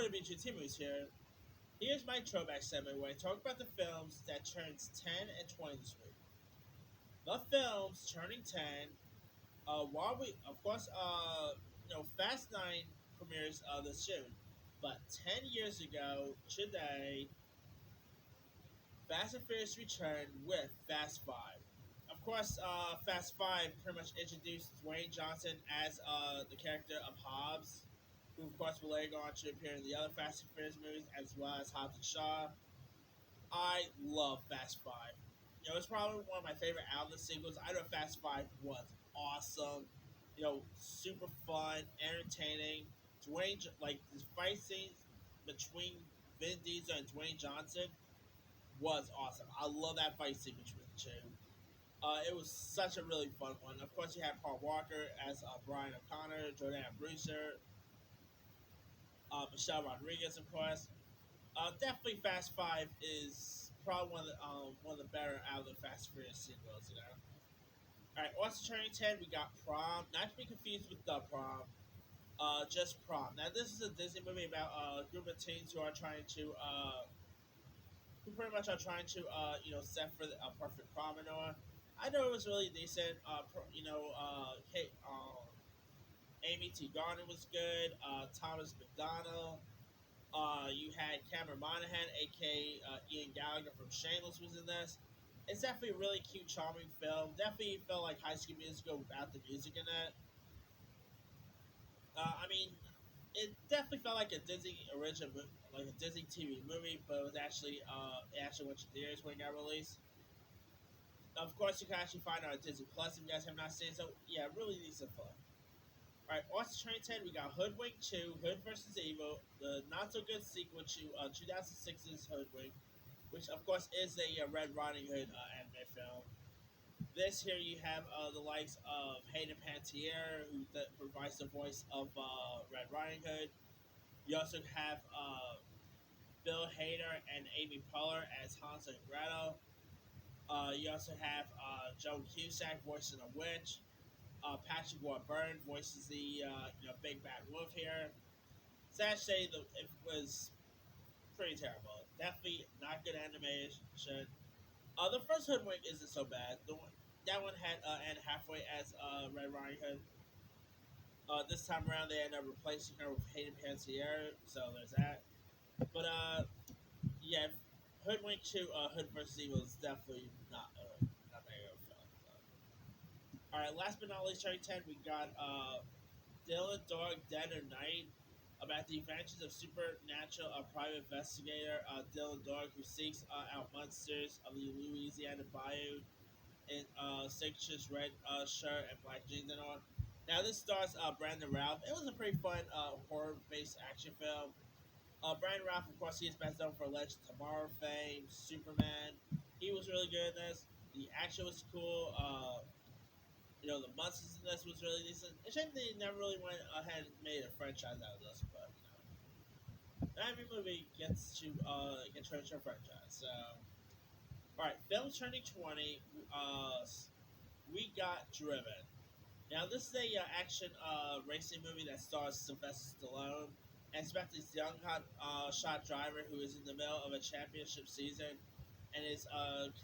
WBGT movies here. Here's my throwback segment where I talk about the films that turns 10 and 20 this week. The films turning 10, while we, of course, Fast 9 premieres this June. But 10 years ago, today, Fast and Furious returned with Fast 5. Of course, Fast 5 pretty much introduced Dwayne Johnson as the character of Hobbs, who of course will later go on to appear in the other Fast and Furious movies, as well as Hobbs and Shaw. I love Fast 5. It's probably one of my favorite out of the sequels. I know Fast 5 was awesome. Super fun, entertaining. Like, the fight scenes between Vin Diesel and Dwayne Johnson was awesome. I love that fight scene between the two. It was such a really fun one. Of course, you had Paul Walker as Brian O'Connor, Jordan Brewster, Michelle Rodriguez, of course. Definitely, Fast Five is probably one of the better out of the Fast and Furious sequels. All right, also turning 10, we got Prom. Not to be confused with the Prom. Just Prom. Now, this is a Disney movie about a group of teens who pretty much are trying to set for a perfect prom and all. I know it was really decent. Amy T. Garner was good. Thomas McDonald. You had Cameron Monaghan, aka Ian Gallagher from Shameless, was in this. It's definitely a really cute, charming film. Definitely felt like High School Musical without the music in it. I mean, it definitely felt like a Disney original, like a Disney TV movie, but it actually went to theaters when it got released. Of course, you can actually find it on Disney Plus if you guys have not seen it. So yeah, really decent film. All right, also turning 10, we got Hoodwinked 2, Hood vs. Evil, the not so good sequel to 2006's Hoodwinked, which of course is a Red Riding Hood anime film. This here you have the likes of Hayden Panettiere, who provides the voice of Red Riding Hood. You also have Bill Hader and Amy Poehler as Hansel and Gretel. You also have Joan Cusack voicing a witch. Patrick Warburton voices the big bad wolf here. Sad to say it was pretty terrible. Definitely not good animation. The first Hoodwink isn't so bad. That one had Anne Hathaway as Red Riding Hood. This time around, they ended up replacing her with Hayden Panettiere, so there's that. But yeah, Hoodwink 2, Hood vs. Evil is definitely not very good film. All right, last but not least, turning 10, we got Dylan Dog Dead or Night, about the adventures of supernatural private investigator Dylan Dog, who seeks out monsters of the Louisiana Bayou in Citrus red shirt and black jeans and all. Now, this stars Brandon Ralph. It was a pretty fun horror-based action film. Brandon Ralph, of course, he is best known for Legend of Tomorrow fame, Superman. He was really good in this. The action was cool. The monsters in this was really decent. It's a shame they never really went ahead and made a franchise out of this, but not every movie get turned into a franchise. So, all right, film turning 20. We got Driven. Now, this is a action racing movie that stars Sylvester Stallone, and it's about this young hot shot driver who is in the middle of a championship season and is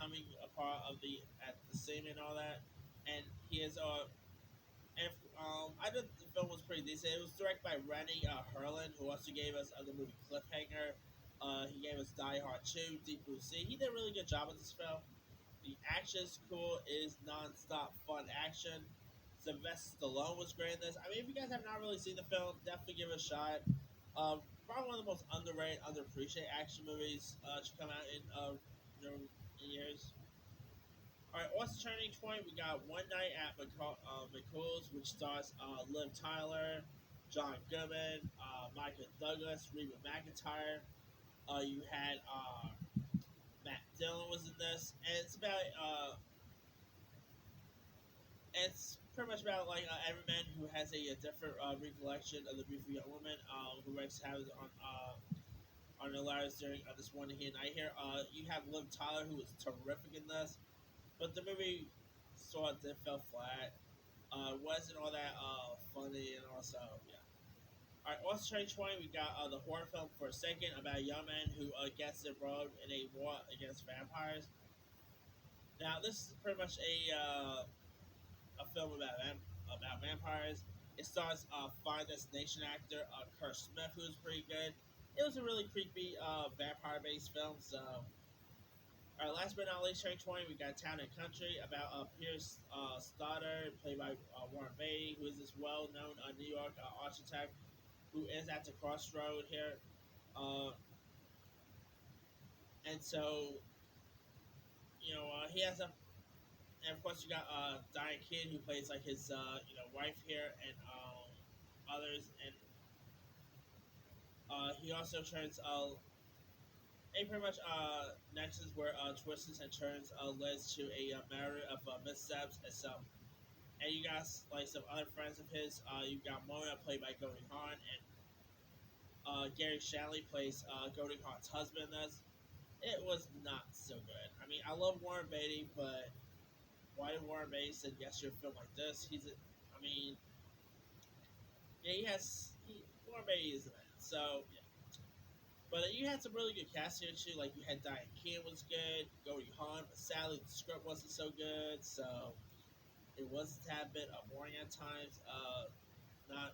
coming a part of at the scene and all that. And he is I thought the film was pretty decent. It was directed by Rennie Harlin, who also gave us the movie Cliffhanger. He gave us Die Hard 2, Deep Blue Sea. He did a really good job with this film. The action is cool. It is non-stop fun action. Sylvester Stallone was great in this. I mean, if you guys have not really seen the film, definitely give it a shot. Probably one of the most underrated, underappreciated action movies to come out in years. All right, also turning 20, we got One Night at McCool's, which stars Liv Tyler, John Goodman, Michael Douglas, Reba McEntire. You had Matt Dillon was in this, and it's pretty much about like every man who has a different recollection of the beautiful young woman who wreaks havoc on their lives during this one here night here. You have Liv Tyler, who was terrific in this, but the movie sort of did fell flat. Wasn't all that funny, and also yeah. Alright, also 2020, we got the horror film For a Second about a young man who gets embroiled in a war against vampires. Now, this is pretty much a film about vampires. It stars Final Destination actor Kurt Smith, who was pretty good. It was a really creepy vampire-based film. So, last but not least, 2020, we got Town and Country about Pierce Stoddard, played by Warren Beatty, who is this well-known New York architect who is at the crossroad here. Uh, and so, he has a, and of course you got Diane Kidd, who plays like his wife here, and others, and he also turns a pretty much nexus where twists and turns leads to a matter of missteps and some. And you got like some other friends of his. You got Mona, played by Goldie Hawn, and Gary Shanley plays Goldie Hawn's husband. It was not so good. I mean, I love Warren Beatty, but why did Warren Beatty said yes to a film like this? I mean, yeah, Warren Beatty is a man. So yeah. But you had some really good cast here too. Like you had Diane Keane was good, Goldie Hawn, but sadly the script wasn't so good. So it was a tad bit boring at times. Not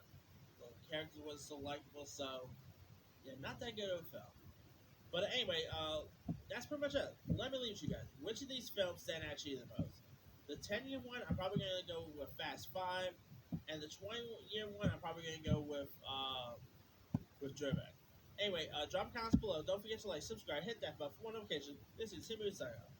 the character wasn't so likable. So yeah, not that good of a film. But anyway, that's pretty much it. Let me leave you guys. Which of these films stand out to you the most? The 10-year one, I'm probably going to go with Fast 5. And the 20-year one, I'm probably going to go with Throwback. Anyway, drop comments below. Don't forget to like, subscribe, hit that bell for more notifications. This is Timmy signing off.